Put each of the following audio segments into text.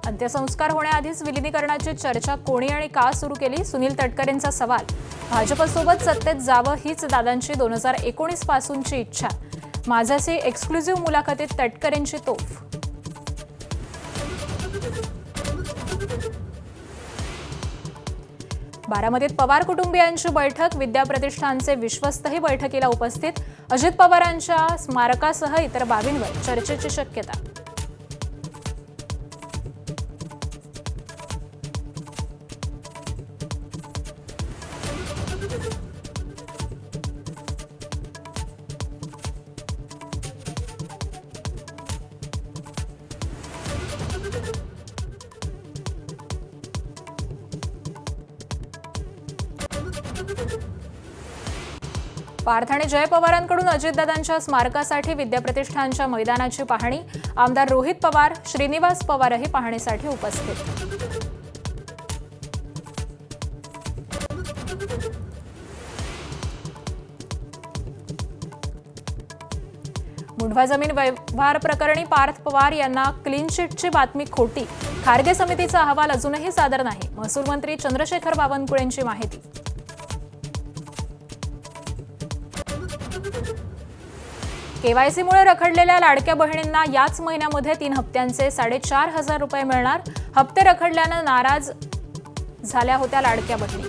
अंत्यसंस्कार होण्याआधीच विलिनीकरणाची चर्चा कोणी आणि का सुरू केली? सुनील तटकरेंचा सवाल। भाजपसोबत सत्तेत जावं हीच दादांची 2019 पासूनची इच्छा। माझाची एक्सक्लुझिव्ह मुलाखतीत तटकरेंची तोफ। बारामतीत पवार कुटुंबियांची बैठक। विद्याप्रतिष्ठानचे विश्वस्तही बैठकीला उपस्थित। अजित पवारांच्या स्मारकासह इतर बाबींवर चर्चेची शक्यता। पार्थ आणि जय पवारांकडून अजितदादांच्या स्मारकासाठी विद्याप्रतिष्ठानच्या मैदानाची पाहणी। आमदार रोहित पवार, श्रीनिवास पवारही पाहणीसाठी उपस्थित। मुंढवा जमीन व्यवहार प्रकरणी पार्थ पवार यांना क्लीन चिटची बातमी खोटी। खारगे समितीचा अहवाल अजूनही सादर नाही। महसूल मंत्री चंद्रशेखर बावनकुळेंची माहिती। केवायसीमुळे रखडलेल्या लाडक्या बहिणींना याच महिन्यामध्ये 3 हप्त्यांचे 4,500 रुपये मिळणार। हप्ते रखडल्यानं नाराज झाल्या होत्या लाडक्या बहिणी।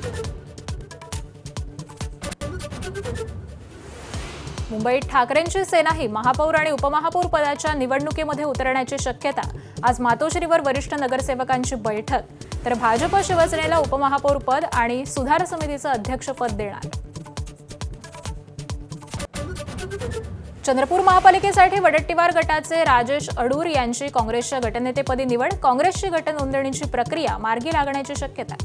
मुंबईत ठाकरेंची सेनाही महापौर आणि उपमहापौर पदाच्या निवडणुकीमध्ये उतरण्याची शक्यता। आज मातोश्रीवर वरिष्ठ नगरसेवकांची बैठक। तर भाजप शिवसेनेला उपमहापौर पद आणि सुधार समितीचं अध्यक्षपद देणार। चंद्रपूर महापालिकेसाठी वडट्टीवार गटाचे राजेश अडूर यांची काँग्रेसच्या गटनेतेपदी निवड। काँग्रेसची गटनोंदणीची प्रक्रिया मार्गी लागण्याची शक्यता।